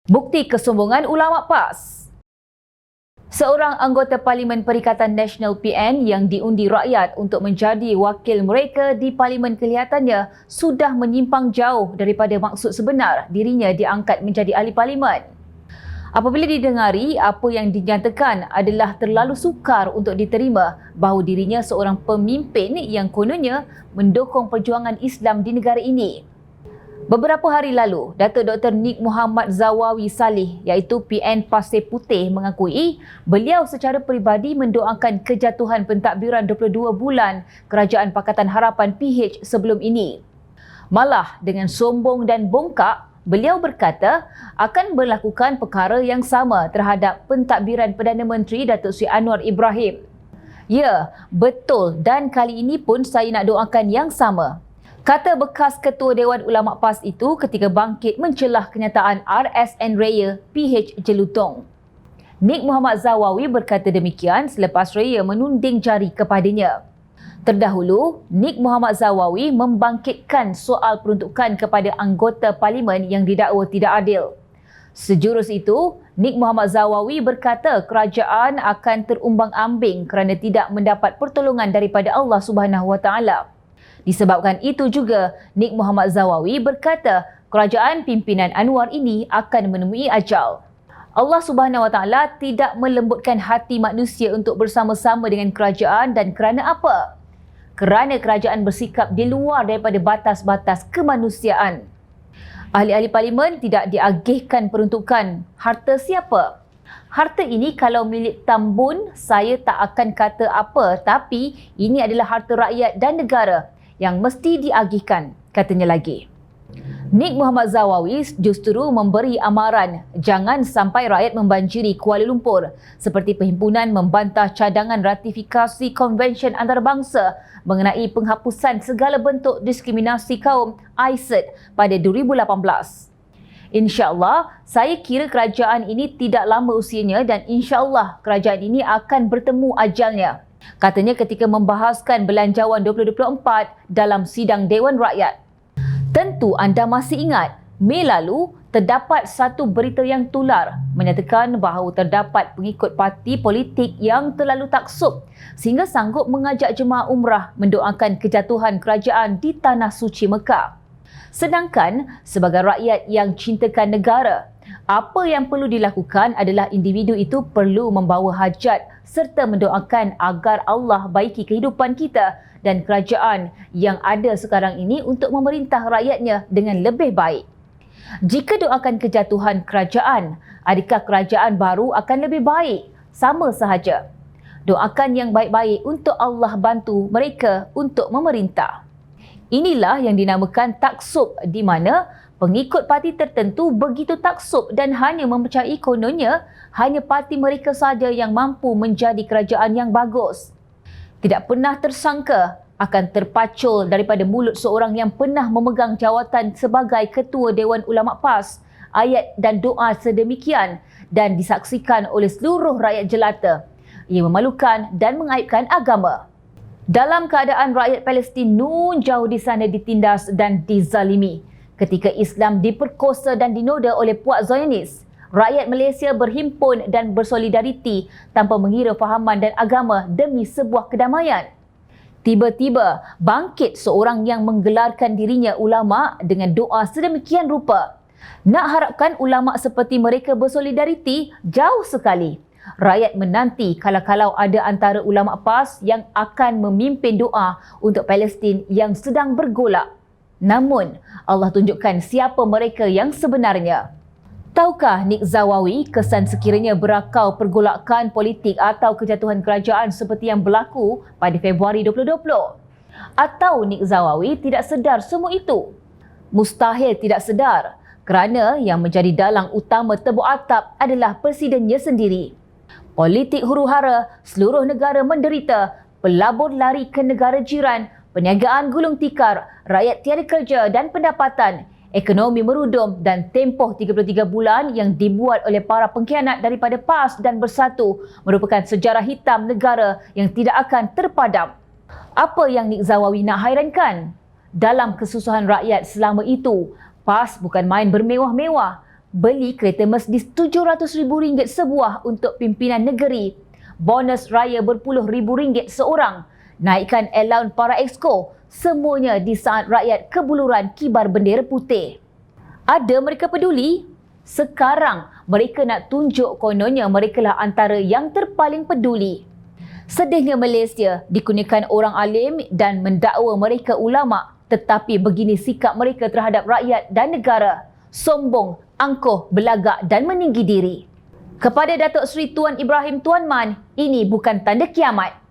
Bukti kesombongan ulama PAS. Seorang anggota Parlimen Perikatan Nasional PN yang diundi rakyat untuk menjadi wakil mereka di Parlimen kelihatannya sudah menyimpang jauh daripada maksud sebenar dirinya diangkat menjadi ahli Parlimen. Apabila didengari apa yang dinyatakan adalah terlalu sukar untuk diterima bahawa dirinya seorang pemimpin yang kononnya mendukung perjuangan Islam di negara ini. Beberapa hari lalu, Datuk Dr. Nik Muhammad Zawawi Saleh iaitu PN Pasir Putih mengakui beliau secara peribadi mendoakan kejatuhan pentadbiran 22 bulan Kerajaan Pakatan Harapan PH sebelum ini. Malah dengan sombong dan bongkak, beliau berkata akan melakukan perkara yang sama terhadap pentadbiran Perdana Menteri Datuk Seri Anwar Ibrahim. Ya, betul, dan kali ini pun saya nak doakan yang sama. Kata bekas Ketua Dewan Ulama PAS itu ketika bangkit mencelah kenyataan RSN Raya PH Jelutong. Nik Muhammad Zawawi berkata demikian selepas Raya menunding jari kepadanya. Terdahulu, Nik Muhammad Zawawi membangkitkan soal peruntukan kepada anggota Parlimen yang didakwa tidak adil. Sejurus itu, Nik Muhammad Zawawi berkata kerajaan akan terumbang-ambing kerana tidak mendapat pertolongan daripada Allah Subhanahu Wa Taala. Disebabkan itu juga, Nik Muhammad Zawawi berkata kerajaan pimpinan Anwar ini akan menemui ajal. Allah Subhanahu Wa Taala tidak melembutkan hati manusia untuk bersama-sama dengan kerajaan dan kerana apa? Kerana kerajaan bersikap di luar daripada batas-batas kemanusiaan. Ahli-ahli Parlimen tidak diagihkan peruntukan. Harta siapa? Harta ini kalau milik Tambun, saya tak akan kata apa, tapi ini adalah harta rakyat dan negara yang mesti diagihkan, katanya lagi. Nik Muhammad Zawawi justru memberi amaran jangan sampai rakyat membanjiri Kuala Lumpur seperti perhimpunan membantah cadangan ratifikasi Konvensyen Antarabangsa mengenai penghapusan segala bentuk diskriminasi kaum ICED pada 2018. InsyaAllah, saya kira kerajaan ini tidak lama usianya dan insyaAllah kerajaan ini akan bertemu ajalnya. Katanya ketika membahaskan Belanjawan 2024 dalam sidang Dewan Rakyat. Tentu anda masih ingat, Mei lalu terdapat satu berita yang tular menyatakan bahawa terdapat pengikut parti politik yang terlalu taksub sehingga sanggup mengajak jemaah umrah mendoakan kejatuhan kerajaan di Tanah Suci Mekah. Sedangkan sebagai rakyat yang cintakan negara, apa yang perlu dilakukan adalah individu itu perlu membawa hajat serta mendoakan agar Allah baiki kehidupan kita dan kerajaan yang ada sekarang ini untuk memerintah rakyatnya dengan lebih baik. Jika doakan kejatuhan kerajaan, adakah kerajaan baru akan lebih baik? Sama sahaja. Doakan yang baik-baik untuk Allah bantu mereka untuk memerintah. Inilah yang dinamakan taksub di mana pengikut parti tertentu begitu taksub dan hanya mempercayai kononnya hanya parti mereka saja yang mampu menjadi kerajaan yang bagus. Tidak pernah tersangka akan terpacul daripada mulut seorang yang pernah memegang jawatan sebagai Ketua Dewan Ulama PAS ayat dan doa sedemikian dan disaksikan oleh seluruh rakyat jelata. Ia memalukan dan mengaibkan agama. Dalam keadaan rakyat Palestin nun jauh di sana ditindas dan dizalimi, ketika Islam diperkosa dan dinoda oleh puak Zionis, rakyat Malaysia berhimpun dan bersolidariti tanpa mengira fahaman dan agama demi sebuah kedamaian. Tiba-tiba bangkit seorang yang menggelarkan dirinya ulama dengan doa sedemikian rupa. Nak harapkan ulama seperti mereka bersolidariti jauh sekali. Rakyat menanti kalau ada antara ulama PAS yang akan memimpin doa untuk Palestin yang sedang bergolak. Namun, Allah tunjukkan siapa mereka yang sebenarnya. Tahukah Nik Zawawi kesan sekiranya berakau pergolakan politik atau kejatuhan kerajaan seperti yang berlaku pada Februari 2020? Atau Nik Zawawi tidak sedar semua itu? Mustahil tidak sedar kerana yang menjadi dalang utama tebuk atap adalah presidennya sendiri. Politik huru-hara, seluruh negara menderita, pelabur lari ke negara jiran, perniagaan gulung tikar, rakyat tiada kerja dan pendapatan, ekonomi merudum dan tempoh 33 bulan yang dibuat oleh para pengkhianat daripada PAS dan Bersatu merupakan sejarah hitam negara yang tidak akan terpadam. Apa yang Nik Zawawi nak hairankan? Dalam kesusahan rakyat selama itu, PAS bukan main bermewah-mewah. beli kereta Mercedes RM700,000 sebuah untuk pimpinan negeri, bonus raya berpuluh-ribu ringgit seorang, naikkan allowance para exco, semuanya di saat rakyat kebuluran kibar bendera putih. Ada mereka peduli? Sekarang mereka nak tunjuk kononnya mereka lah antara yang terpaling peduli. Sedihnya Malaysia dikurniakan orang alim dan mendakwa mereka ulama, tetapi begini sikap mereka terhadap rakyat dan negara. Sombong, angkuh, belagak dan meninggi diri. Kepada Datuk Seri Tuan Ibrahim Tuan Man, ini bukan tanda kiamat.